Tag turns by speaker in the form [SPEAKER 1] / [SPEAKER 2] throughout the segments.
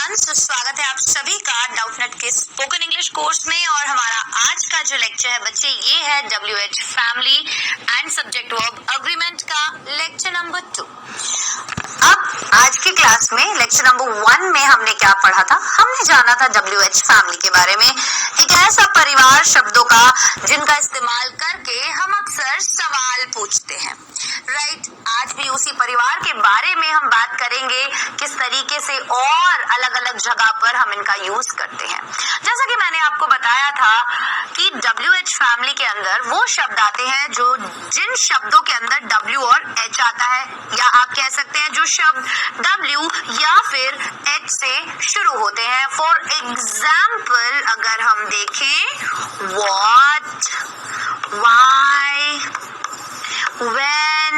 [SPEAKER 1] Everyone, स्वागत है आप सभी का डाउटनेट के स्पोकन इंग्लिश कोर्स में। और हमारा आज का जो लेक्चर है बच्चे ये है WH family and subject verb agreement का लेक्चर नंबर 2। अब आज की क्लास में लेक्चर नंबर 1 में हमने क्या पढ़ा था? हमने जाना था WH फैमिली के बारे में, एक ऐसा परिवार शब्दों का जिनका इस्तेमाल करके हम अक्सर सवाल पूछते हैं, राइट। आज भी उसी परिवार के बारे में हम बात करेंगे, किस तरीके से और अलग अलग जगह पर हम इनका यूज करते हैं। जैसा कि मैंने आपको बताया था कि WH फैमिली के अंदर वो शब्द आते हैं जो जिन शब्दों के अंदर W और H आता है, या आप कह सकते हैं जो शब्द W या फिर H से शुरू होते हैं। फॉर एग्जाम्पल अगर हम देखें what, why, when,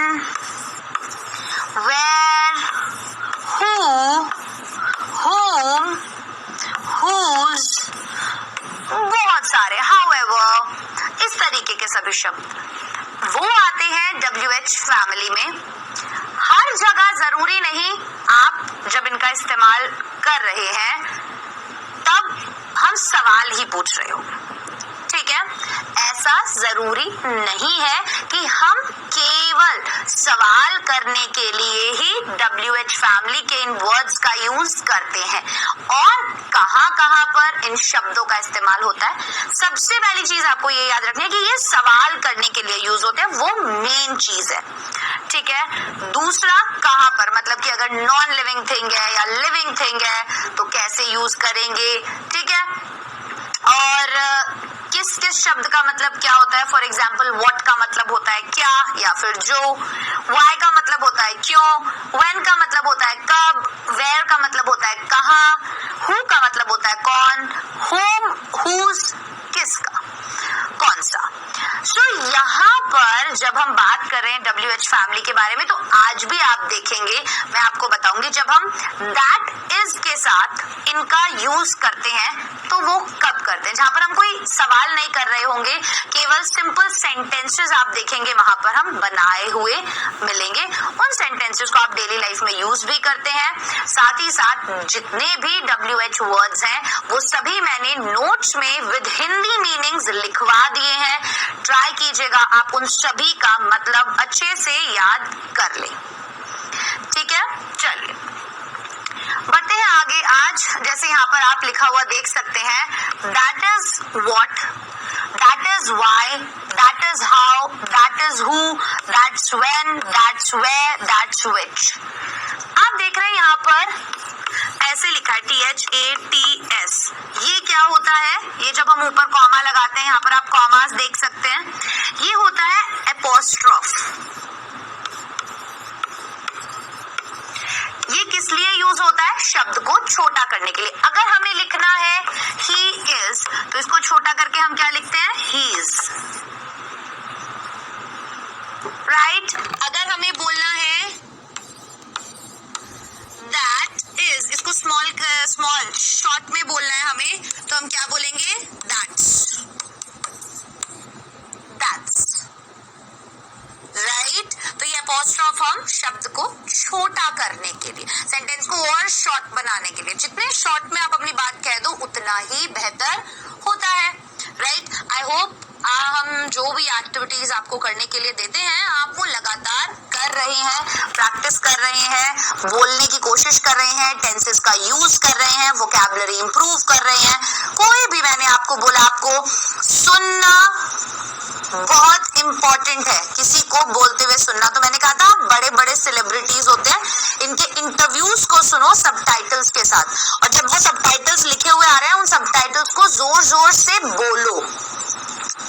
[SPEAKER 1] where, who, whom, whose, बहुत सारे however, इस तरीके के सभी शब्द वो आते हैं WH फैमिली में। हर जगह जरूरी नहीं आप जब इनका इस्तेमाल कर रहे हैं तब हम सवाल ही पूछ रहे हो, ठीक है। ऐसा जरूरी नहीं है कि हम केवल सवाल करने के लिए ही WH फैमिली के इन वर्ड्स का यूज करते हैं। और कहां कहां पर इन शब्दों का इस्तेमाल होता है, सबसे पहली चीज आपको ये याद रखनी है कि ये सवाल करने के लिए यूज होते हैं, वो मेन चीज है, ठीक है। दूसरा कहां पर, मतलब कि अगर नॉन लिविंग थिंग है या लिविंग थिंग है तो कैसे यूज करेंगे, ठीक है। और किस किस शब्द का मतलब क्या होता है। फॉर एग्जाम्पल व्हाट का मतलब होता है क्या या फिर जो, व्हाई का मतलब होता है क्यों, व्हेन का मतलब होता है कब, वेयर का मतलब होता है कहाँ, हु का मतलब होता है कौन, होम, हुज किसका, कौन सा। सो यहाँ पर जब हम बात कर रहे हैं WH फैमिली के बारे में तो आज भी आप देखेंगे, मैं आपको बताऊंगी जब हम दैट इज के साथ इनका यूज करते हैं तो वो कब करते हैं, जहां पर हम कोई सवाल नहीं कर रहे होंगे, केवल सिंपल सेंटेंसेस आप देखेंगे वहां पर हम बनाए हुए मिलेंगे। उन सेंटेंसेस को आप डेली लाइफ में यूज भी करते हैं। साथ ही साथ जितने भी WH वर्ड्स हैं वो सभी मैंने नोट्स में विद हिंदी मीनिंग्स लिखवा दिए हैं। ट्राई कीजिएगा आप उन सभी का मतलब अच्छे से याद कर लें, ठीक है। चलिए बढ़ते हैं आगे। आज जैसे यहाँ पर आप लिखा हुआ देख सकते हैं, that is what, that is why, that is how, that is who, that's when, that's where, that's which. आप देख रहे हैं यहाँ पर ऐसे लिखा है THATS। ये क्या होता है? ये जब हम ऊपर कॉमा लगाते हैं, यहाँ पर आप कॉमास देख सकते हैं, ये होता है एपोस्ट्रोफ। ये किस लिए यूज होता है? शब्द को छोटा करने के लिए। अगर हमें लिखना है he is तो इसको छोटा करके हम क्या लिखते हैं? his, right. अगर हमें बोलना है that is, इसको स्मॉल शॉर्ट में बोलना है हमें, तो हम क्या बोलेंगे? that's, right. तो ये अपॉस्ट्रोफ हम शब्द को छोटा करने के लिए, सेंटेंस को और शॉर्ट बनाने के लिए, जितने शॉर्ट में आप अपनी बात कह दो उतना ही बेहतर होता है, राइट। आई होप हम जो भी एक्टिविटीज आपको करने के लिए देते हैं आप वो लगातार कर रहे हैं, प्रैक्टिस कर रहे हैं, बोलने की कोशिश कर रहे हैं, टेंसेस का यूज कर रहे हैं, वोकैबुलरी इंप्रूव कर रहे हैं। कोई भी, मैंने आपको बोला, आपको सुनना बहुत इम्पोर्टेंट है, किसी को बोलते हुए सुनना। तो मैंने कहा था बड़े बड़े सेलिब्रिटीज होते हैं, इनके इंटरव्यूज को सुनो सबटाइटल्स के साथ, और जब वो सबटाइटल्स लिखे हुए आ रहे हैं उन सबटाइटल्स को जोर जोर से बोलो।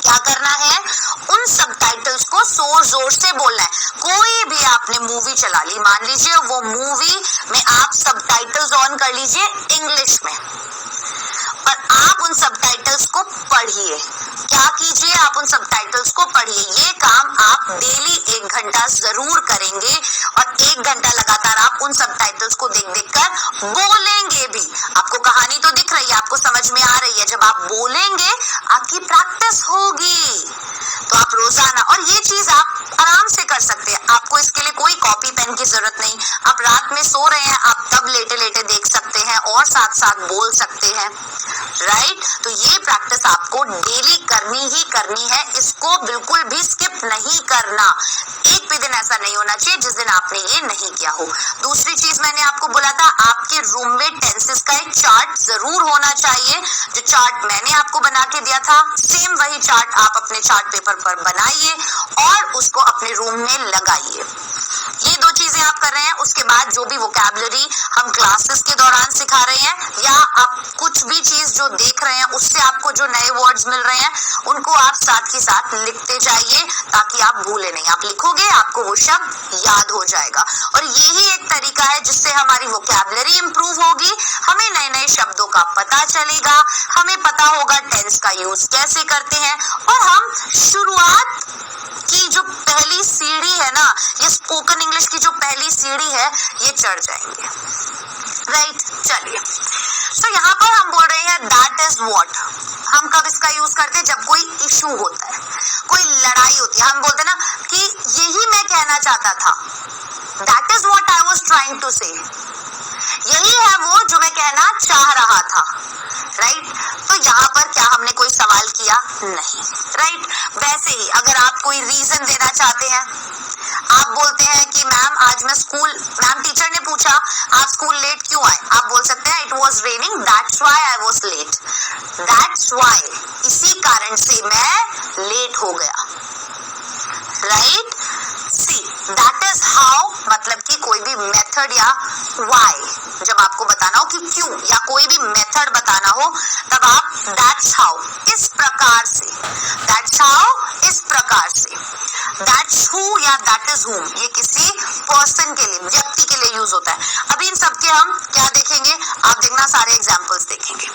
[SPEAKER 1] क्या करना है? उन सबटाइटल्स को जोर जोर से बोलना है। कोई भी आपने मूवी चला ली, मान लीजिए वो मूवी में आप सबटाइटल्स ऑन कर लीजिए इंग्लिश में, और आप उन सबटाइटल्स को पढ़िए। क्या कीजिए? आप उन सबटाइटल्स को पढ़िए। ये काम आप डेली 1 घंटा जरूर करेंगे, और 1 घंटा लगातार आप उन सबटाइटल्स को देख देख कर बोलेंगे भी। आपको कहानी तो दिख रही है, आपको समझ में आ रही है। जब आप बोलेंगे आपकी प्रैक्टिस होगी, तो आप रोजाना, और ये चीज आप आराम से कर सकते हैं, आपको इसके लिए कोई कॉपी पेन की जरूरत नहीं। आप रात में सो रहे हैं, आप तब लेटे लेटे देख सकते हैं और साथ साथ बोल सकते हैं, राइट। तो ये प्रैक्टिस आपको डेली करनी ही करनी है, इसको बिल्कुल भी स्किप नहीं करना। एक भी दिन ऐसा नहीं होना चाहिए जिस दिन आपने ये नहीं किया हो। दूसरी चीज मैंने आपको बोला था, आपके रूम में टेंसेस का एक चार्ट जरूर होना चाहिए। जो चार्ट मैंने आपको बना के दिया था, सेम वही चार्ट आप अपने चार्ट पेपर पर बनाइए और उसको अपने रूम में लगाइए। ये दो चीजें आप कर रहे हैं। उसके बाद जो भी वोकैबुलरी हम क्लासेस के दौरान सिखा रहे हैं, या आप कुछ भी चीज जो देख रहे हैं उससे आपको जो नए वर्ड्स मिल रहे हैं उनको आप साथ ही साथ लिखते जाइए, ताकि आप भूले नहीं। आप लिखोगे, आपको वो शब्द याद हो जाएगा। और यही एक तरीका है जिससे हमारी वोकैबुलरी इंप्रूव होगी, हमें नए नए शब्दों का पता चलेगा, हमें पता होगा टेंस का यूज कैसे करते हैं, और हम शुरुआत की जो पहली सीढ़ी है ना, ये स्पोकन इंग्लिश की जो पहली सीढ़ी है, ये चढ़ जाएंगे, राइट। चलिए, तो यहाँ पर हम बोल रहे हैं दैट इज व्हाट। हम कब इसका यूज करते हैं? जब कोई इशू होता है, कोई लड़ाई होती है, हम बोलते हैं ना कि यही मैं कहना चाहता था, that is what I was trying to say. यही है वो जो मैं कहना चाह रहा था, राइट। तो यहाँ पर क्या हमने कोई सवाल किया? नहीं, राइट। वैसे ही अगर आप कोई रीजन देना चाहते हैं, आप बोलते हैं कि मैम आज मैं स्कूल, मैम टीचर ने पूछा आप स्कूल लेट क्यों आए, आप बोल सकते हैं it was raining that's why I was late. That's why, इसी कारण से मैं लेट हो गया, right. See that is how, मतलब कि कोई भी मेथड या व्हाई जब आपको बताना हो कि क्यों, या कोई भी मेथड बताना हो, तब आप दैट्स हाउ, इस प्रकार से, दैट्स हाउ, इस प्रकार से, दैट्स हु या दैट इज हुम, ये किसी पर्सन के लिए, व्यक्ति के लिए यूज होता है। अभी इन सबके हम क्या देखेंगे, आप देखना सारे एग्जांपल्स देखेंगे।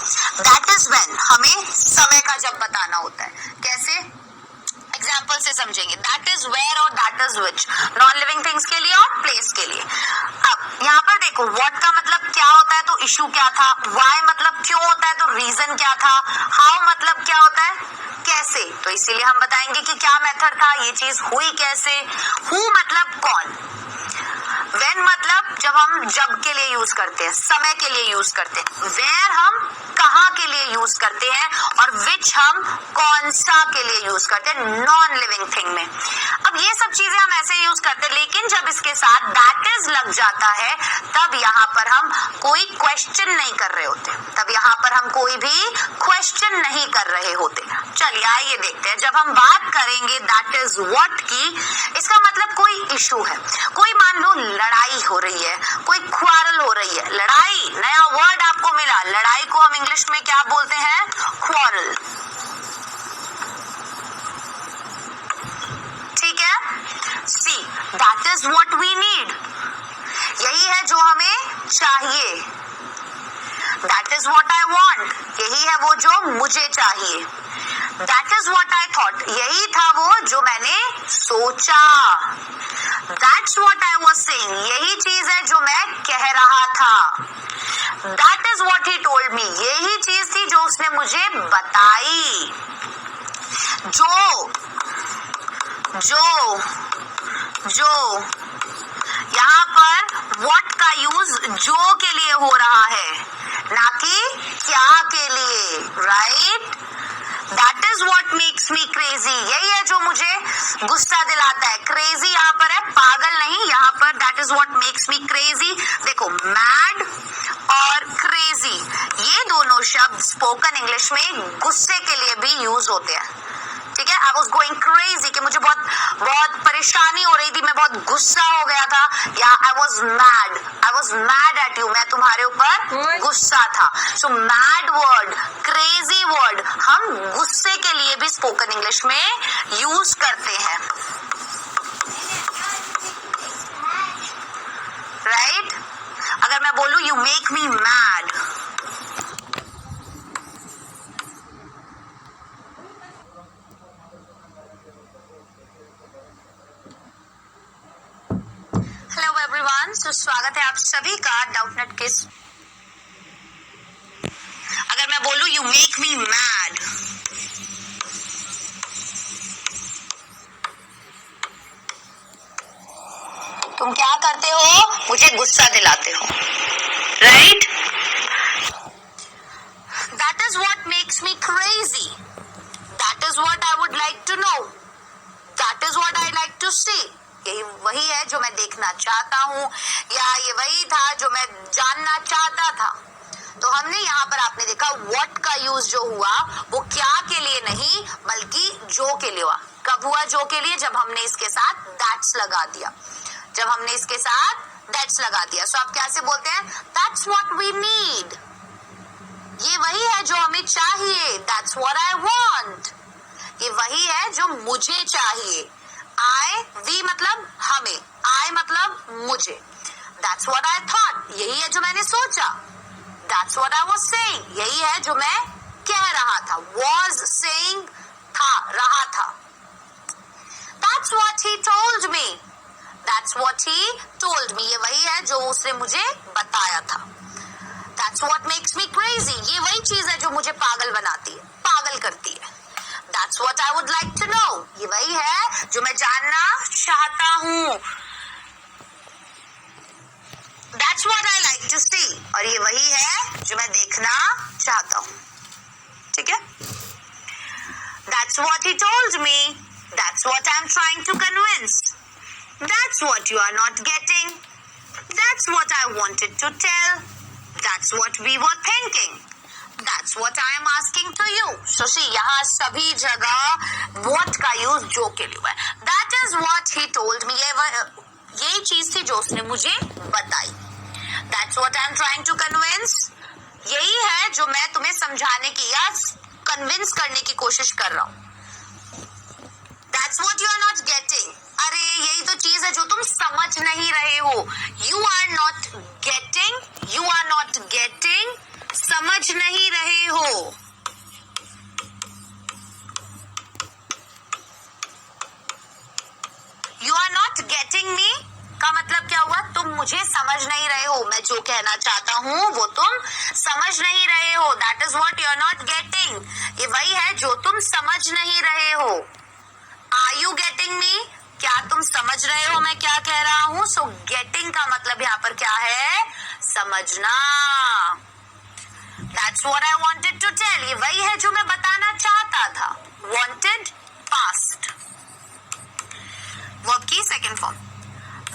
[SPEAKER 1] दैट इज व्हेन, हमें समय का जब बताना होता है, कैसे? एग्जाम्पल से समझेंगे। दैट इज वेयर और that is which, non living things के लिए और प्लेस के लिए। अब यहाँ पर देखो, व्हाट का मतलब क्या होता है, तो इशू क्या था। व्हाई मतलब क्यों होता है, तो रीजन क्या था। हाउ मतलब क्या होता है, कैसे, तो इसीलिए हम बताएंगे कि क्या मेथड था, ये चीज हुई कैसे। हु मतलब कौन। व्हेन मतलब जब हम जब के लिए यूज करते हैं, समय के लिए यूज करते हैं। वेयर हम कहाँ के लिए यूज करते हैं, और विच हम कौन सा के लिए यूज करते हैं, नॉन लिविंग थिंग में। अब ये सब चीजें हम ऐसे यूज करते हैं, लेकिन जब इसके साथ दैट इज लग जाता है, तब यहाँ पर हम कोई क्वेश्चन नहीं कर रहे होते, तब यहाँ पर हम कोई भी क्वेश्चन नहीं कर रहे होते। चलिए आइए देखते हैं, जब हम बात करेंगे दैट इज व्हाट की, इसका मतलब कोई इशू है, कोई मान लो लड़ाई हो रही है, कोई क्वारल हो रही है। लड़ाई नया वर्ड आपको मिला, लड़ाई को हम इंग्लिश में क्या बोलते हैं, क्वारल, ठीक है। See that is what we need, यही है जो हमें चाहिए। That is what I want, यही है वो जो मुझे चाहिए। That is what I thought, यही था वो जो मैंने सोचा। That's what I was saying, यही चीज है जो मैं कह रहा था। That is what he told me, यही चीज थी जो उसने मुझे बताई। जो जो जो यहाँ पर व्हाट का यूज जो के लिए हो रहा है, ना कि क्या के लिए, right. That is what makes me crazy, यही है जो मुझे गुस्सा दिलाता है। क्रेजी यहाँ पर है पागल नहीं, यहाँ पर that is what makes me crazy. देखो मैड और क्रेजी, ये दोनों शब्द स्पोकन इंग्लिश में गुस्से के लिए भी यूज होते हैं, ठीक है। आई वॉज गोइंग क्रेजी, कि मुझे बहुत परेशानी हो रही थी, मैं बहुत गुस्सा हो गया था, या I was mad at you, मैं तुम्हारे ऊपर गुस्सा था। So mad word, crazy word हम गुस्से के लिए भी स्पोकन इंग्लिश में यूज करते हैं, राइट। अगर मैं बोलूं you make me mad, hello everyone, so स्वागत है आप सभी का डाउटनेट के। अगर मैं बोलूं यू मेक मी मैड, मुझे गुस्सा दिलाते हो, right? That is what makes me crazy. That is what I would like to know. That is what I like to see. यही वही है जो मैं देखना चाहता हूँ, या ये वही था जो मैं जानना चाहता था। तो हमने यहाँ पर आपने देखा what का यूज जो हुआ वो क्या के लिए नहीं बल्कि जो के लिए हुआ। कब हुआ जो के लिए? जब हमने इसके साथ that's लगा दिया, जब हमने इसके साथ that's लगा दिया। सो आप कैसे बोलते हैं? That's what we need. ये वही है जो हमें चाहिए। That's what I want. ये वही है जो मुझे चाहिए। we मतलब हमें, I मतलब मुझे। That's what I thought. यही है जो मैंने सोचा। That's what I was saying. यही है जो मैं कह रहा था। Was saying था, रहा था। That's what he told me. That's what he told me. ये वही है जो उसने मुझे बताया था। That's what makes me crazy. ये वही चीज है जो मुझे पागल बनाती है, पागल करती है। That's what I would like to know. ये वही है जो मैं जानना चाहता हूँ। That's what I like to see. और ये वही है जो मैं देखना चाहता हूँ। ठीक है? That's what he told me. That's what I'm trying to convince. That's what you are not getting. That's what I wanted to tell. That's what we were thinking. That's what I am asking to you. So see, यहाँ सभी जगह what का use जो के लिए हुआ है। That is what he told me. यही चीज थी जो उसने मुझे बताई। That's what I am trying to convince. यही है जो मैं तुम्हें समझाने की या कन्विंस करने की कोशिश कर रहा हूँ। That's what you are not getting. अरे यही तो चीज है जो तुम समझ नहीं रहे हो। You are not getting. You are not getting. समझ नहीं रहे हो। You are not getting me का मतलब क्या हुआ? तुम मुझे समझ नहीं रहे हो। मैं जो कहना चाहता हूँ वो तुम समझ नहीं रहे हो। That is what you are not getting. ये वही है जो तुम समझ नहीं रहे हो। Are you getting me? क्या तुम समझ रहे हो मैं क्या कह रहा हूँ? So getting का मतलब यहाँ पर क्या है? समझना। That's what I wanted to tell. ये वही है जो मैं बताना चाहता था। Wanted past. Verb की second form.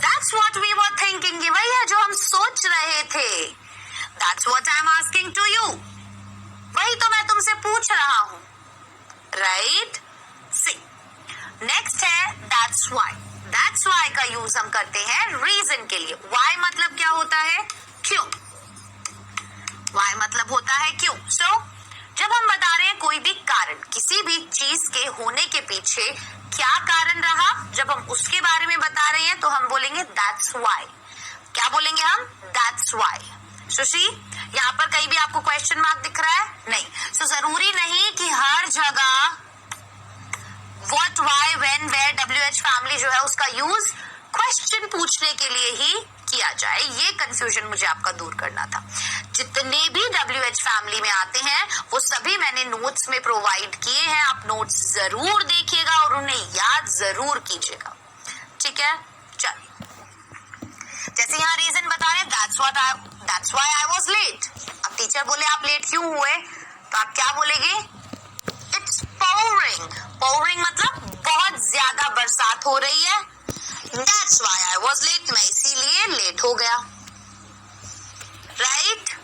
[SPEAKER 1] That's what we were thinking. ये वही है जो हम सोच रहे थे। That's what I'm asking to you. वही तो मैं तुमसे पूछ रहा हूँ। Right? See. Next है that's why. That's why का यूज हम करते हैं reason के लिए। Why मतलब क्या होता है? क्यों। Why मतलब होता है क्यों। So जब हम बता रहे हैं कोई भी कारण, किसी भी चीज के होने के पीछे क्या कारण रहा, जब हम उसके बारे में बता रहे हैं तो हम बोलेंगे that's why. क्या बोलेंगे हम? That's why. So see, यहाँ पर कहीं भी आपको क्वेश्चन मार्क दिख रहा है? नहीं। So जरूरी नहीं कि हर जगह what, why, when, where, WH family जो है उसका यूज क्वेश्चन पूछने के लिए ही किया जाए। ये कंफ्यूजन मुझे आपका दूर करना था। जितने भी WH फैमिली में आते हैं वो सभी मैंने नोट्स में प्रोवाइड किए हैं। आप नोट्स जरूर देखिएगा और उन्हें याद जरूर कीजिएगा। ठीक है? चलिए, जैसे यहाँ रीजन बता रहे हैं that's why I was late. अब टीचर बोले आप लेट क्यों हुए, तो आप क्या बोलेंगे? It's pouring. Pouring मतलब बहुत ज्यादा बरसात हो रही है। That's why I was late. मैं इसीलिए लेट हो गया। Right?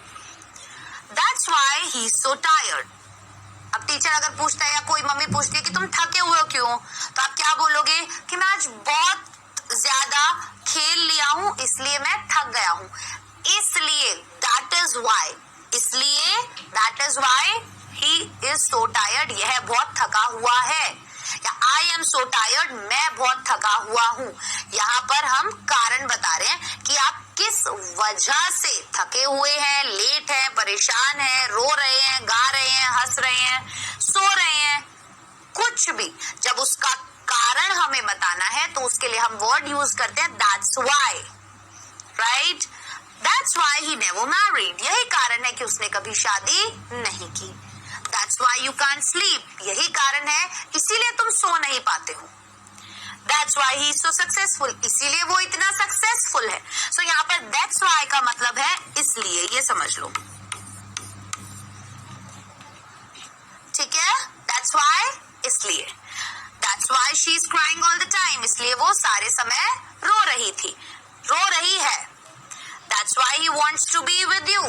[SPEAKER 1] That's why he's so tired. अब टीचर अगर पूछता है या कोई मम्मी पूछती है कि तुम थके हुए हो क्यों, तो आप क्या बोलोगे? कि मैं आज बहुत ज्यादा खेल लिया हूँ इसलिए मैं थक गया हूँ। इसलिए that is why. इसलिए that is why he is so tired. यह बहुत थका हुआ है। या I am so tired. मैं बहुत थका हुआ हूँ। यहाँ पर हम कारण बता रहे हैं कि आप किस वजह से थके हुए हैं, लेट हैं, परेशान हैं, रो रहे हैं, गा रहे हैं, हंस रहे हैं, सो रहे हैं, कुछ भी। जब उसका कारण हमें बताना है तो उसके लिए हम वर्ड यूज करते हैं that's why. Right? That's why he never married. यही कारण है कि उसने कभी शादी नहीं की। That's why you can't sleep. यही कारण है इसीलिए तुम सो नहीं पाते हो। That's why he is so successful. इसीलिए वो इतना सक्सेसफुल है. So यहाँ पर that's why का मतलब है इसलिए, ये समझ लो. ठीक है? That's why इसलिए. That's why she is crying all the time. इसलिए वो सारे समय रो रही थी, रो रही है. That's why he wants to be with you.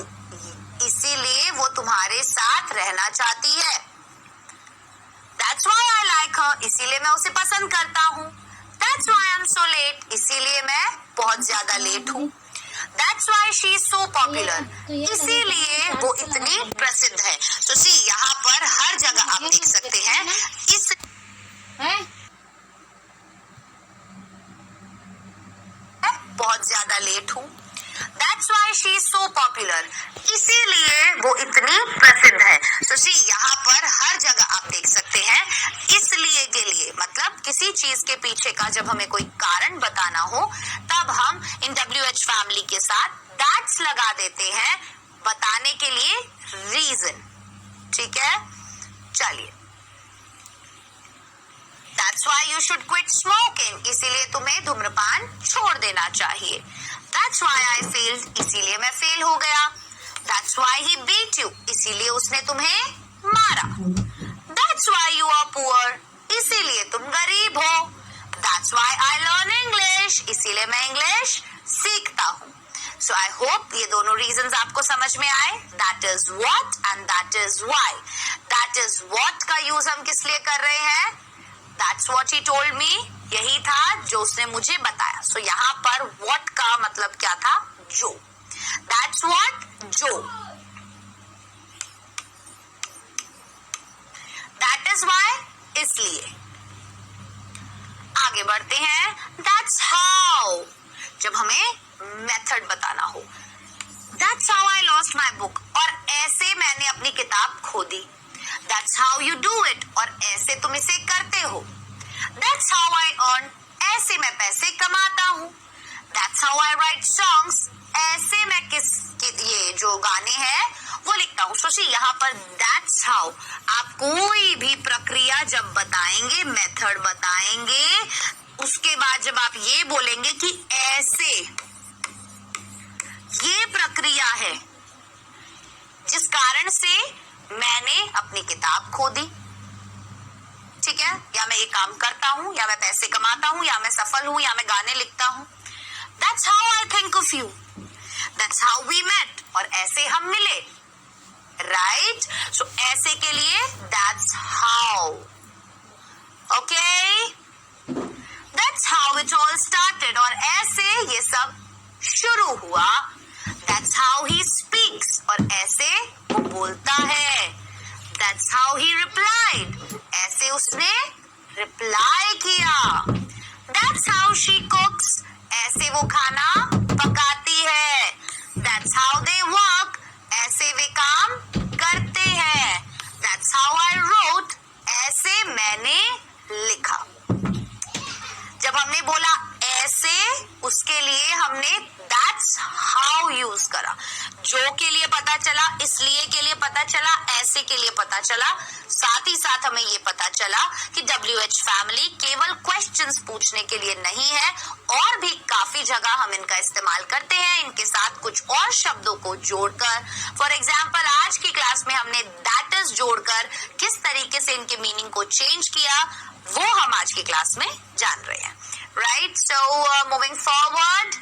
[SPEAKER 1] इसीलिए वो तुम्हारे साथ रहना चाहती है. That's why I like her. इसीलिए मैं उसे पसंद करता हूँ. That's why I'm so late. इसीलिए मैं बहुत ज्यादा लेट हूँ. That's why she is so popular. इसीलिए वो इतनी प्रसिद्ध है. तो सी यहाँ पर हर जगह आप देख सकते हैं इस बहुत ज्यादा लेट हूँ. That's why she is so popular. इसीलिए वो इतनी प्रसिद्ध है. तो सी यहाँ पर हर जगह आप देख सकते हैं इसलिए के लिए, मतलब किसी चीज के पीछे का जब हमें कोई कारण बताना हो तब हम इन WH फैमिली के साथ that's लगा देते हैं बताने के लिए रीजन. ठीक है, चलिए. That's why you should quit smoking. इसीलिए तुम्हें धूम्रपान छोड़ देना चाहिए. That's why I failed. इसीलिए मैं फेल हो गया. That's why he beat you. इसीलिए उसने तुम्हें मारा. That's why you are poor. इसीलिए तुम गरीब हो. That's why I learn English. इसीलिए मैं इंग्लिश सीखता हूँ. So I hope ये दोनों reasons आपको समझ में आए. That is what and that is why. That is what का use हम किस लिए कर रहे हैं? That's what he told me. यही था जो उसने मुझे बताया. So यहाँ पर what का मतलब क्या था? जो. That's what, जो. That is why, इसलिए. आगे बढ़ते हैं. That's how. जब हमें मेथड बताना हो. That's how I lost my book. और ऐसे मैंने अपनी किताब खो दी. That's how you do it. और ऐसे तुम इसे करते हो. That's how I earn. ऐसे मैं पैसे कमाता हूँ. That's how I write songs. ऐसे मैं ये जो गाने हैं वो लिखता हूँ. सोचिए यहाँ पर that's how. आप कोई भी प्रक्रिया जब बताएंगे, मेथड बताएंगे, उसके बाद जब आप ये बोलेंगे कि ऐसे ये प्रक्रिया है जिस कारण से मैंने अपनी किताब खो दी. ठीक है, या मैं ये काम करता हूँ, या मैं पैसे कमाता हूँ, या मैं सफल हूँ, या मैं गाने लिखता हूँ. That's how I think of you. That's how we met. और ऐसे हम मिले. Right? So ऐसे के लिए that's how. Okay? That's how it all started. और ऐसे ये सब शुरू हुआ. That's how he speaks. और ऐसे वो बोलता है. That's how he replied. ऐसे उसने रिप्लाई किया. That's how she cooks. ऐसे वो खाना पकाती है. That's how they work. ऐसे वे काम करते हैं. That's how I wrote. ऐसे मैंने लिखा. जब हमने बोला ऐसे, उसके लिए हमने that's how यूज करा. जो के लिए पता चला, इसलिए के लिए पता चला, ऐसे के लिए पता चला. साथ ही साथ हमें ये पता चला कि WH फैमिली केवल क्वेश्चंस पूछने के लिए नहीं है, और भी काफी जगह हम इनका इस्तेमाल करते हैं इनके साथ कुछ और शब्दों को जोड़कर. फॉर एग्जाम्पल आज की क्लास में हमने दैट इज जोड़कर किस तरीके से इनके मीनिंग को चेंज किया वो हम आज की क्लास में जान रहे हैं. Right, so moving forward.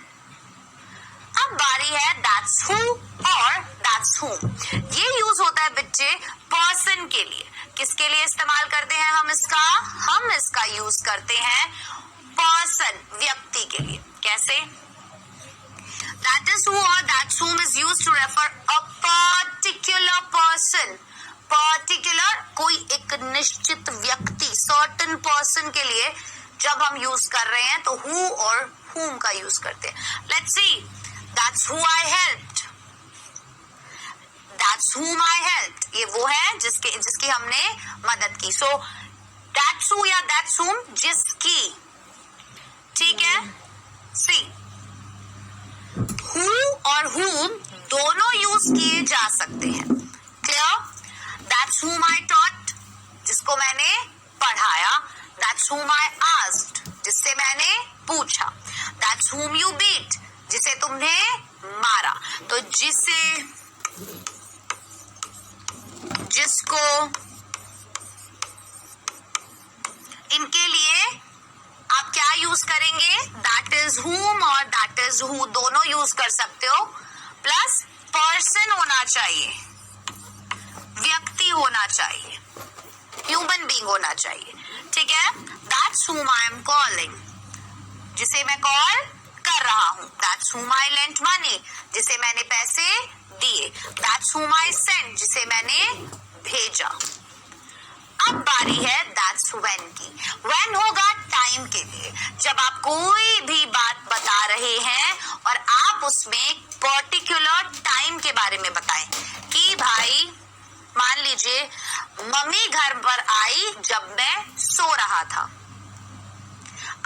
[SPEAKER 1] अब बारी है that's who और that's whom. ये यूज होता है बच्चे पर्सन के लिए. किसके लिए इस्तेमाल करते हैं हम इसका? हम इसका यूज करते हैं पर्सन, व्यक्ति के लिए. कैसे? That is who or that's whom is used to refer a particular person. Particular कोई एक निश्चित व्यक्ति, certain person के लिए जब हम यूज कर रहे हैं तो who और whom का यूज करते हैं. Let's see. That's who I helped. That's whom I helped. ये वो है जिसकी हमने मदद की. So that's who या that's whom जिसकी. ठीक है. See, who और whom दोनों यूज किए जा सकते हैं. Clear? That's whom I taught. जिसको मैंने पढ़ाया. That's whom I asked. जिससे मैं पूछा. That's whom you beat. जिसे तुमने मारा. तो जिसको, इनके लिए आप क्या यूज करेंगे? दैट इज whom और दैट इज who दोनों यूज कर सकते हो. प्लस पर्सन होना चाहिए, व्यक्ति होना चाहिए, ह्यूमन बीइंग होना चाहिए. ठीक है. That's whom I am calling. जिसे मैं कॉल कर रहा हूं. That's whom I lent money. जिसे मैंने पैसे दिए. That's whom I sent. जिसे मैंने भेजा. अब बारी है दैट्स व्हेन की. व्हेन होगा टाइम के लिए. जब आप कोई भी बात बता रहे हैं और आप उसमें पर्टिकुलर टाइम के बारे में बताएं कि भाई मान लीजिए मम्मी घर पर आई जब मैं सो रहा था.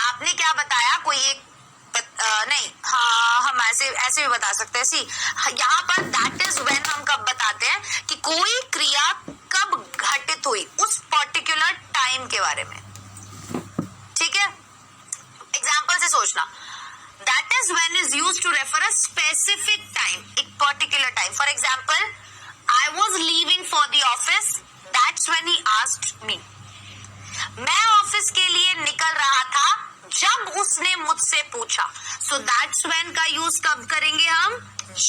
[SPEAKER 1] आपने क्या बताया? कोई एक नहीं, हाँ हम ऐसे भी बता सकते हैं. सी यहाँ पर दैट इज व्हेन हम कब बताते हैं कि कोई क्रिया कब घटित हुई, उस पर्टिकुलर टाइम के बारे में. ठीक है. एग्जाम्पल से सोचना. That is when is used to refer a specific time, एक particular time. For example, I was leaving for the office. That's when he asked me. मैं ऑफिस के लिए निकल रहा था जब उसने मुझसे पूछा. So that's when का यूज कब करेंगे हम?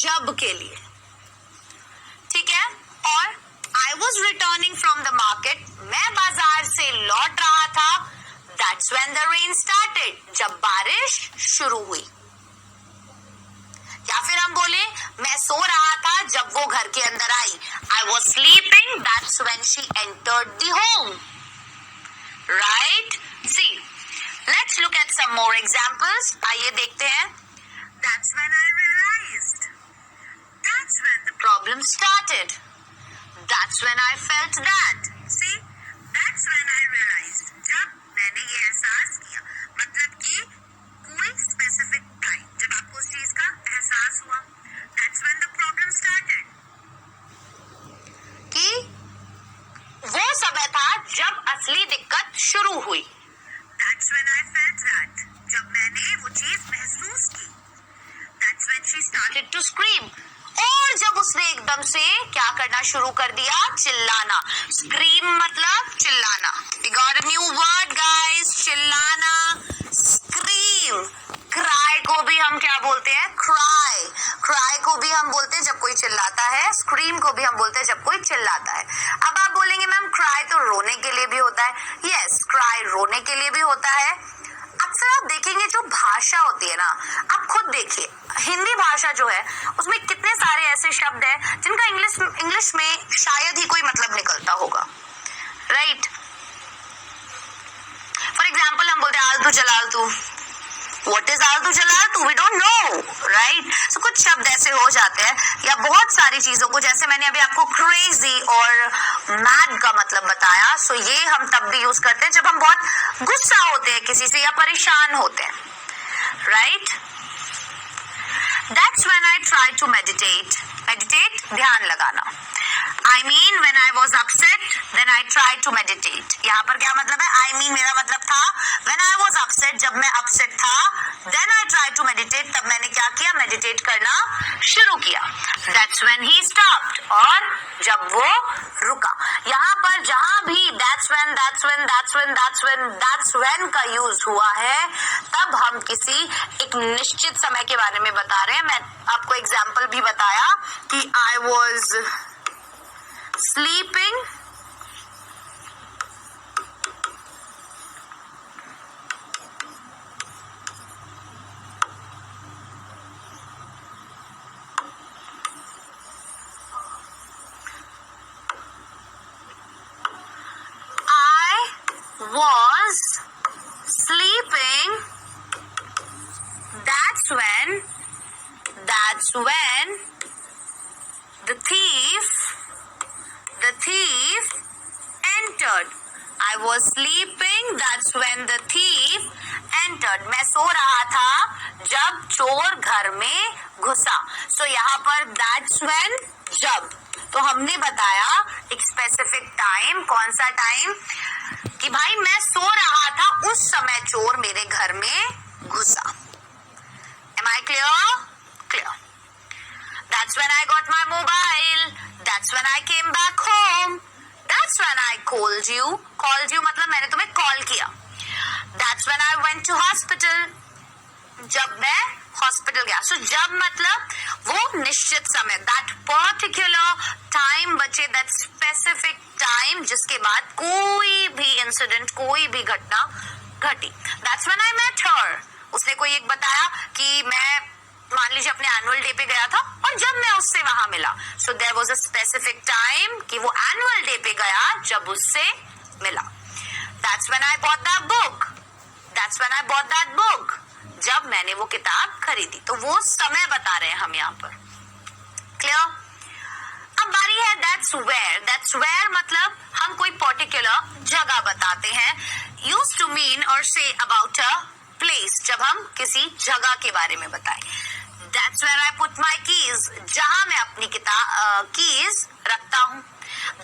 [SPEAKER 1] जब के लिए. ठीक है. और I was returning from the market. मैं बाजार से लौट रहा था. That's when the rain started. जब बारिश शुरू हुई. या फिर हम बोले मैं सो रहा था जब वो घर के अंदर आई. I was sleeping. That's when she entered the home. Right? See, let's look at some more examples. आइए देखते हैं. That's when I realized. That's when the problem started. That's when I felt that. See, that's when I realized. जब मैंने ये एहसास किया. मतलब कि कोई स्पेसिफिक टाइम जब आपको उस चीज का एहसास हुआ. That's when the problem started. कि वो समय था जब असली दिक्कत शुरू हुई. That's when I felt that. जब मैंने वो चीज महसूस की. That's when she started to scream. और जब उसने एकदम से क्या करना शुरू कर दिया? चिल्लाना. Scream मतलब चिल्लाना. We got a new word guys. चिल्लाना. Scream. Cry को भी हम क्या बोलते हैं? Cry. Cry को भी हम बोलते हैं जब कोई चिल्लाता है. Scream को भी हम बोलते हैं जब कोई चिल्लाता है. अब आप बोलेंगे मैम cry तो रोने के लिए भी होता है. Yes, cry रोने के लिए भी होता है. अक्सर आप देखेंगे जो भाषा होती है ना, आप खुद देखिए हिंदी भाषा जो है उसमें कितने सारे ऐसे शब्द हैं जिनका इंग्लिश में शायद ही कोई मतलब निकलता होगा. राइट. फॉर एग्जाम्पल हम बोलते हैं आलतू चलालतू. What is आलतू चलालतू? We don't know, right? So कुछ शब्द ऐसे हो जाते हैं. या बहुत सारी चीजों को, जैसे मैंने अभी आपको crazy और mad का मतलब बताया. So ये हम तब भी यूज करते हैं जब हम बहुत गुस्सा होते हैं किसी से या परेशान होते हैं. Right? That's when I try to meditate. Meditate ध्यान लगाना. I mean when I was upset, then I tried to meditate. यहाँ पर क्या मतलब है? I mean मेरा मतलब था when I was upset, जब मैं upset था, then I tried to meditate, तब मैंने क्या किया? Meditate करना शुरू किया. That's when he stopped. और जब वो रुका. यहाँ पर जहाँ भी that's when का यूज हुआ है, तब हम किसी एक निश्चित समय के बारे में बता रहे हैं. मैं आपको एग्जाम्पल भी बताया कि I was sleeping was sleeping. That's when the thief entered. I was sleeping. That's when the thief entered. मैं सो रहा था जब चोर घर में घुसा. So यहाँ पर that's when जब, तो हमने बताया एक स्पेसिफिक टाइम. कौन सा टाइम? कि भाई मैं सो रहा था उस समय चोर मेरे घर में घुस Clear. That's when I got my mobile. That's when I came back home. That's when I called you. Called you मतलब मैंने तुम्हें कॉल किया. That's when I went to hospital. जब मैं हॉस्पिटल गया. So जब मतलब वो निश्चित समय, that particular time बचे, that specific time जिसके बाद कोई भी इंसिडेंट, कोई भी घटना घटी. That's when I met her. उसने कोई एक बताया कि मैं मान लीजिए अपने एनुअल डे पे गया था और जब मैं उससे वहां मिला. So there was a specific time कि वो एनुअल डे पे गया जब उससे मिला. That's when I bought that book. That's when I bought that book. जब मैंने वो किताब खरीदी. तो वो समय बता रहे हैं हम यहाँ पर. क्लियर. अब बारी है दैट्स वेयर. दैट्स वेयर मतलब हम कोई पर्टिकुलर जगह बताते हैं. यूज्ड टू मीन और से अबाउट अ प्लेस. जब हम किसी जगह के बारे में बताएं. That's where I put my keys. जहां मैं अपनी कीज रखता हूं.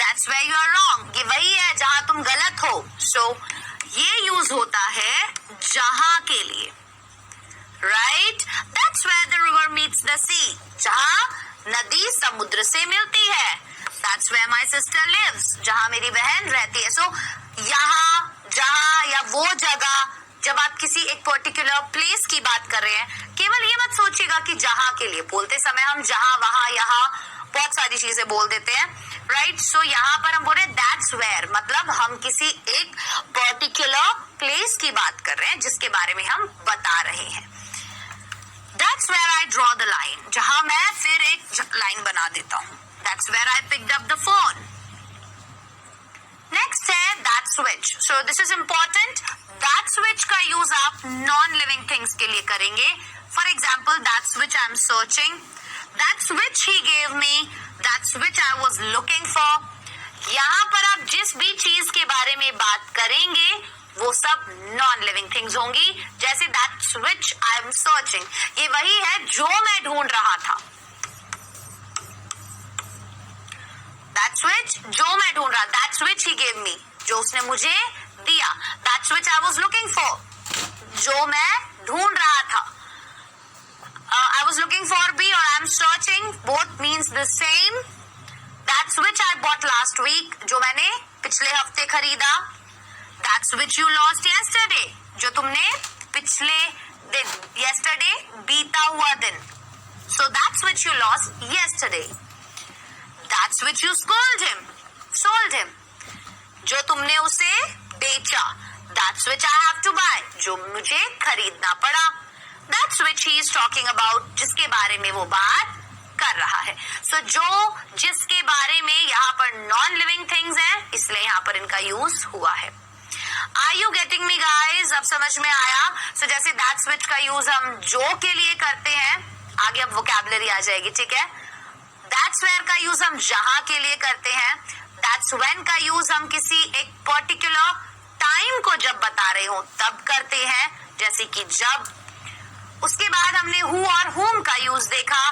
[SPEAKER 1] That's where you are wrong. ये वही है जहां तुम गलत हो. So ये यूज होता है जहां के लिए. Right? That's where the river meets the sea. जहां नदी समुद्र से मिलती है. That's where my sister lives. जहां मेरी बहन रहती है. So यहाँ, जहां या वो जगह. जब आप किसी एक पर्टिकुलर प्लेस की बात कर रहे हैं, केवल ये मत सोचिएगा कि जहां के लिए. बोलते समय हम जहां, वहां, यहाँ बहुत सारी चीजें बोल देते हैं. राइट. सो यहाँ पर हम बोल रहे हैं दैट्स वेयर मतलब हम किसी एक पर्टिकुलर प्लेस की बात कर रहे हैं जिसके बारे में हम बता रहे हैं. That's where I draw the line. जहां मैं फिर एक लाइन बना देता हूं. That's where I picked up the phone. Next है that's which. So this is important. That's which का यूज आप नॉन लिविंग थिंग्स के लिए करेंगे. For example that's which I am searching. That's which he gave me. That's which I was looking for. यहाँ पर आप जिस भी चीज के बारे में बात करेंगे वो सब नॉन लिविंग थिंग्स होंगी. जैसे that's which I am searching. ये वही है जो मैं ढूंढ रहा था. दैट्स व्हिच जो मैं ढूंढ रहा. That's which he gave me जो उसने मुझे दिया. That's which I was looking for जो मैं ढूंढ रहा था. I was looking for B और I am searching. Both means the same. That's which I bought last week जो मैंने पिछले हफ्ते खरीदा. That's which you lost yesterday जो तुमने पिछले दिन. यस्टरडे बीता हुआ दिन. So that's which you lost yesterday. That's which you sold him. जो तुमने उसे बेचा. That's which I have to buy. जो मुझे खरीदना पड़ा. That's which he is talking about. जिसके बारे में वो बात कर रहा है. So जो जिसके बारे में यहाँ पर नॉन लिविंग थिंग्स हैं इसलिए यहाँ पर इनका यूज हुआ है. Are you getting me guys? अब समझ में आया. So जैसे that's which का यूज हम जो के लिए करते हैं. आगे अब वोकैबुलरी आ जाएगी. ठीक है. दैट्स वेयर का यूज हम जहां के लिए करते हैं. दैट्स व्हेन का यूज हम किसी एक पर्टिकुलर टाइम को जब बता रहे हो तब करते हैं. जैसे कि जब. उसके बाद हमने हु और हुम का यूज देखा.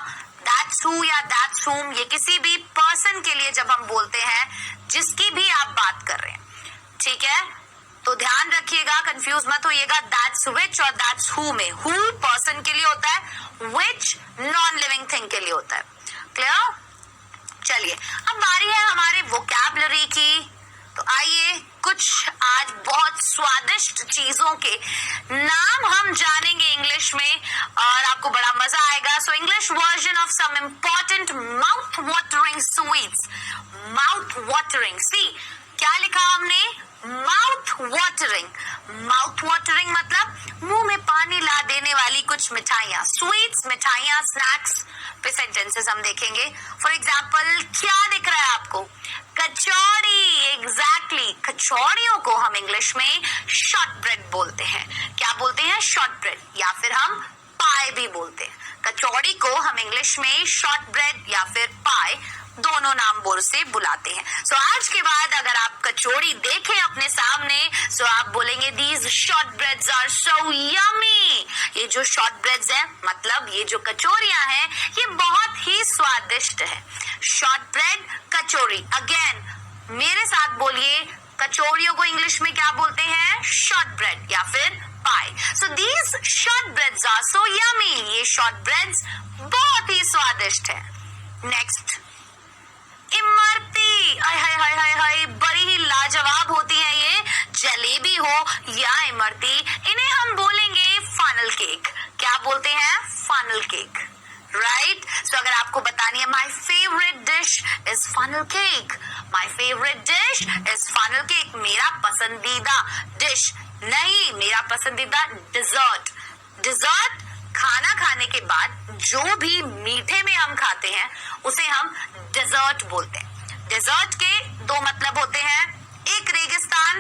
[SPEAKER 1] दैट्स हु या दैट्स हुम ये किसी भी पर्सन के लिए जब हम बोलते हैं जिसकी भी आप बात कर रहे हैं. ठीक है. तो ध्यान रखिएगा, कंफ्यूज मत होइएगा. दैट्स व्हिच और दैट्स हु में हु पर्सन के लिए होता है. व्हिच नॉन लिविंग थिंग के लिए होता है. क्लियर. चलिए अब बारी है हमारे वोकैबुलरी की. तो आइए कुछ आज बहुत स्वादिष्ट चीजों के नाम हम जानेंगे इंग्लिश में और आपको बड़ा मजा आएगा. So English version of some important mouth watering sweets. Mouth watering. See क्या लिखा हमने. Mouth watering. माउथ वाटरिंग मतलब मुंह में पानी ला देने वाली कुछ मिठाइयाँ. स्वीट्स मिठाइयाँ स्नैक्स पे सेंटेंसेस हम देखेंगे. फॉर एग्जाम्पल क्या दिख रहा है आपको. कचौड़ी. एग्जैक्टली. कचौड़ियों को हम इंग्लिश में शॉर्ट ब्रेड बोलते हैं. क्या बोलते हैं. शॉर्ट ब्रेड या फिर हम पाए भी बोलते हैं. कचौड़ी को हम इंग्लिश में शॉर्ट ब्रेड या फिर पाए दोनों नाम बोल से बुलाते हैं. सो आज के बाद अगर आप कचौड़ी देखें अपने सामने सो आप बोलेंगे these shortbreads are so yummy. ये जो शॉर्ट ब्रेड्स हैं मतलब ये जो कचौरियां हैं ये बहुत ही स्वादिष्ट है. शॉर्ट ब्रेड कचौड़ी. अगेन मेरे साथ बोलिए कचौड़ियों को इंग्लिश में क्या बोलते हैं? शॉर्ट ब्रेड या फिर pie. So these shortbreads are so yummy. ये शॉर्ट ब्रेड्स बहुत ही स्वादिष्ट है. नेक्स्ट, इमरती. हाय हाय हाय हाय हाय, बड़ी ही लाजवाब होती है ये. जलेबी हो या इमरती, इन्हें हम बोलेंगे फनल केक. क्या बोलते हैं? Funnel cake. राइट. सो अगर आपको बतानी है my favourite dish is funnel cake, my favourite dish is funnel cake, मेरा पसंदीदा डिश नहीं, मेरा पसंदीदा डिजर्ट. डिजर्ट खाना खाने के बाद जो भी मीठे में हम खाते हैं उसे हम डेजर्ट बोलते हैं. डेजर्ट के दो मतलब होते हैं, एक रेगिस्तान,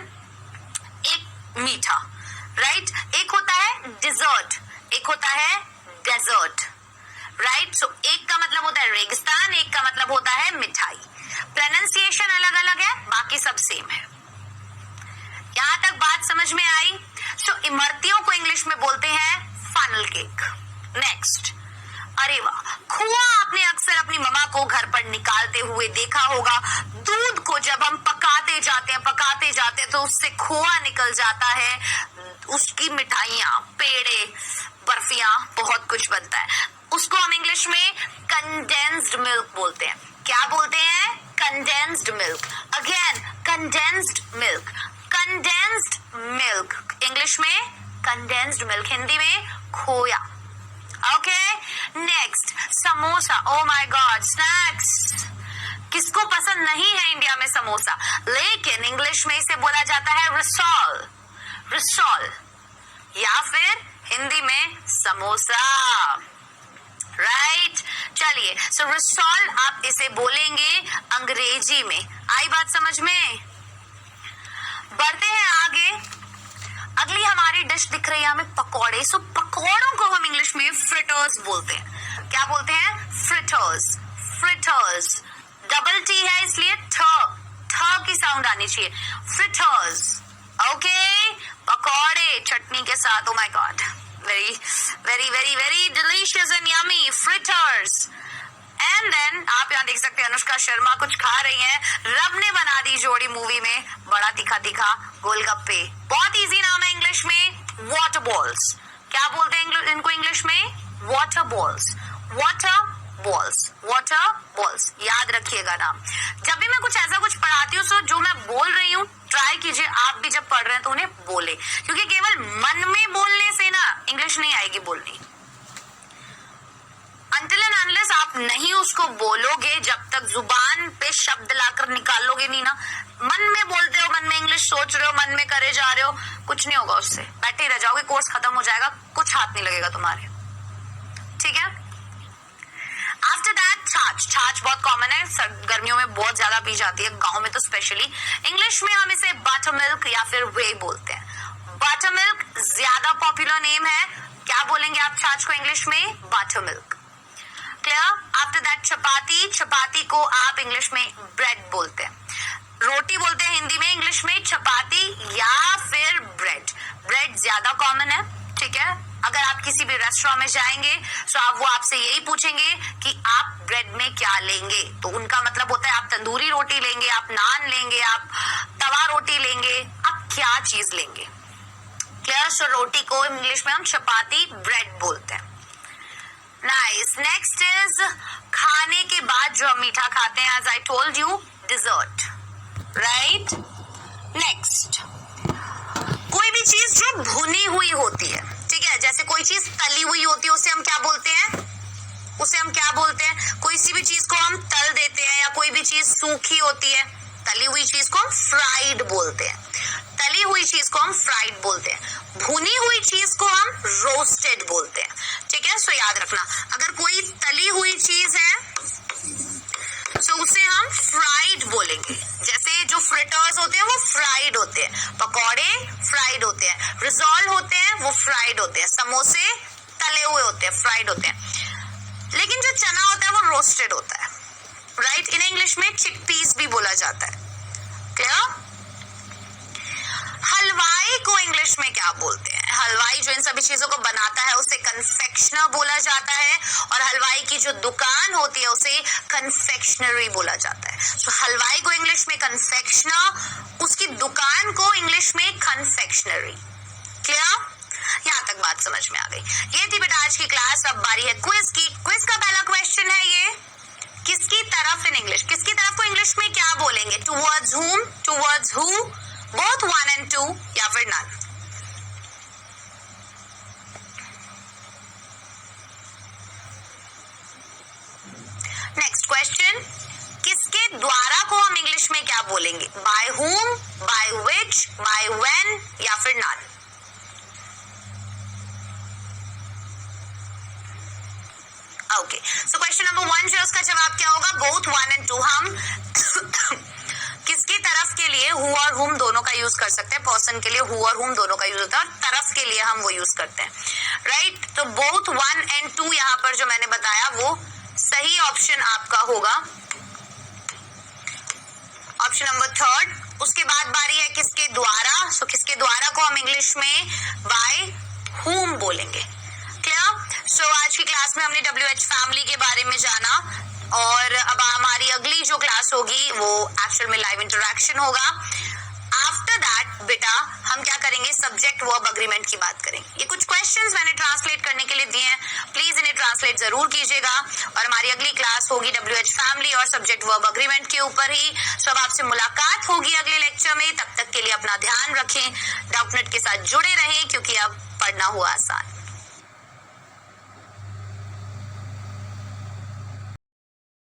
[SPEAKER 1] एक मीठा. राइट. एक होता है डिजर्ट, एक होता है डेजर्ट. राइट. सो एक का मतलब होता है रेगिस्तान, एक का मतलब होता है मिठाई. प्रोनाउंसिएशन अलग अलग है, बाकी सब सेम है. यहां तक बात समझ में आई? सो इमरतियों को इंग्लिश में बोलते हैं फनल केक. नेक्स्ट, अरे वाह, खोआ आपने अक्सर अपनी मम्मा को घर पर निकालते हुए देखा होगा. दूध को जब हम पकाते जाते हैं तो उससे खोआ निकल जाता है. उसकी मिठाइयां, पेड़े, बर्फियां, बहुत कुछ बनता है. उसको हम इंग्लिश में कंडेंस्ड मिल्क बोलते हैं. क्या बोलते हैं? Condensed milk. Again condensed milk, condensed milk. English में कंडेंस्ड मिल्क, हिंदी में खोया. Okay. Next, samosa. O my God, snacks. किसको पसंद नहीं है इंडिया में समोसा? लेकिन इंग्लिश में इसे बोला जाता है रिसॉल. रिसॉल या फिर हिंदी में समोसा. राइट. चलिए, सो रिसॉल आप इसे बोलेंगे अंग्रेजी में. आई बात समझ में? बढ़ते हैं आगे. अगली हमारी डिश दिख रही है हमें पकौड़े. सो पकौड़ों को हम इंग्लिश में फ्रिटर्स बोलते हैं. क्या बोलते हैं? फ्रिटर्स. फ्रिटर्स डबल टी है इसलिए ठ की साउंड आनी चाहिए. फ्रिटर्स. ओके. पकौड़े चटनी के साथ. Oh my god, very very very very delicious and yummy. Fritters. And then आप यहाँ देख सकते हैं अनुष्का शर्मा कुछ खा रही हैं. रब ने बना दी जोड़ी मूवी में, बड़ा तीखा तीखा गोलगप्पे. बहुत इजी नाम है इंग्लिश में, वाटर बॉल्स. क्या बोलते हैं इनको इंग्लिश में? Water balls. Water balls, water balls. याद रखिएगा नाम. जब भी मैं कुछ ऐसा कुछ पढ़ाती हूँ, सो जो मैं बोल रही हूँ ट्राई कीजिए आप भी जब पढ़ रहे हैं तो उन्हें बोले, क्योंकि केवल मन में बोलने से ना इंग्लिश नहीं आएगी बोलनी. Until and unless आप नहीं उसको बोलोगे, जब तक जुबान पे शब्द लाकर निकालोगे नहीं ना, मन में बोलते हो, मन में इंग्लिश सोच रहे हो, मन में करे जा रहे हो, कुछ नहीं होगा उससे. बैठे ही रह जाओगे, कोर्स खत्म हो जाएगा, कुछ हाथ नहीं लगेगा तुम्हारे. ठीक है. आफ्टर दैट छाछ बहुत कॉमन है, गर्मियों में बहुत ज्यादा पी जाती है, गाँव में तो स्पेशली. इंग्लिश में हम इसे बटर मिल्क या फिर वे बोलते हैं. बटर मिल्क ज्यादा पॉपुलर नेम है. क्या बोलेंगे आप छाछ को इंग्लिश में? Buttermilk. Clear. After that chapati. Chapati को आप इंग्लिश में ब्रेड बोलते हैं. रोटी बोलते हैं हिंदी में, इंग्लिश में चपाती या फिर ब्रेड. ब्रेड ज्यादा कॉमन है. ठीक है. अगर आप किसी भी रेस्टोरेंट में जाएंगे तो आप वो आपसे यही पूछेंगे कि आप ब्रेड में क्या लेंगे, तो उनका मतलब होता है आप तंदूरी रोटी लेंगे, आप नान लेंगे, आप तवा रोटी लेंगे, आप क्या चीज लेंगे. क्लियर. सो रोटी को इंग्लिश में हम चपाती, ब्रेड बोलते हैं. नाइस. नेक्स्ट इज खाने के बाद जो हम मीठा खाते हैं, as I told you, dessert. Right. Next, कोई भी चीज जो भुनी हुई होती है. ठीक है. जैसे कोई चीज तली हुई होती है उसे हम क्या बोलते हैं? उसे हम क्या बोलते हैं? कोई सी भी चीज को हम तल देते हैं, या कोई भी चीज सूखी होती है, तली हुई चीज को हम फ्राइड बोलते हैं. तली हुई चीज को हम फ्राइड बोलते हैं. भुनी हुई चीज को हम रोस्टेड बोलते हैं. ठीक है. सो याद रखना, अगर कोई तली हुई चीज है तो उसे हम फ्राइड बोलेंगे. जैसे जो फ्रिटर्स होते हैं वो फ्राइड होते हैं, पकौड़े फ्राइड होते हैं, रिजॉल होते हैं वो फ्राइड होते हैं, समोसे तले हुए होते हैं, फ्राइड होते हैं. लेकिन जो चना होता है वो रोस्टेड होता है. राइट. इन इंग्लिश में चिकपीस भी बोला जाता है. क्लियर. हलवाई को इंग्लिश में क्या बोलते हैं? हलवाई जो इन सभी चीजों को बनाता है उसे कन्फेक्शनर बोला जाता है, और हलवाई की जो दुकान होती है उसे कन्फेक्शनरी बोला जाता है। तो हलवाई को इंग्लिश में कन्फेक्शनर, उसकी दुकान को इंग्लिश में कन्फेक्शनरी। क्लियर? यहाँ तक बात समझ में आ गई। ये थी बेटा आज की क्लास। अब बारी है क्विज की। क्विज का पहला क्वेश्चन है ये, किसकी तरफ इन इंग्लिश, किसकी तरफ को इंग्लिश में क्या बोलेंगे? Towards whom, towards who, both 1 and 2 या फिर none? नेक्स्ट क्वेश्चन, किसके द्वारा को हम इंग्लिश में क्या बोलेंगे? By whom, by which, by when या फिर none? Okay, so question number 1 जो उसका जवाब क्या होगा? Both 1 and 2। हम किसकी तरफ के लिए हु और हुम दोनों का यूज कर सकते हैं। पर्सन के लिए हु और हुम दोनों का यूज होता है, और तरफ के लिए हम वो यूज करते हैं, राइट। तो बोथ 1 and 2 यहाँ पर जो मैंने बताया वो सही ऑप्शन आपका होगा, ऑप्शन नंबर 3। उसके बाद बारी है किसके द्वारा। सो किसके द्वारा को हम इंग्लिश में बाय हुम बोलेंगे। क्लियर? सो आज की क्लास में हमने WH फैमिली के बारे में जाना, और अब हमारी अगली जो क्लास होगी वो एक्चुअल में लाइव इंटरेक्शन होगा। आफ्टर दैट बेटा हम क्या करेंगे? सब्जेक्ट वर्ब अग्रीमेंट की बात करेंगे। ये कुछ क्वेश्चंस मैंने ट्रांसलेट करने के लिए दिए हैं, प्लीज इन्हें ट्रांसलेट जरूर कीजिएगा। और हमारी अगली क्लास होगी WH फैमिली और सब्जेक्ट वर्ब अग्रीमेंट के ऊपर ही। सो अब आपसे मुलाकात होगी अगले लेक्चर में। तब तक के लिए अपना ध्यान रखें, डाउटनेट के साथ जुड़े रहें, क्योंकि अब पढ़ना हुआ आसान।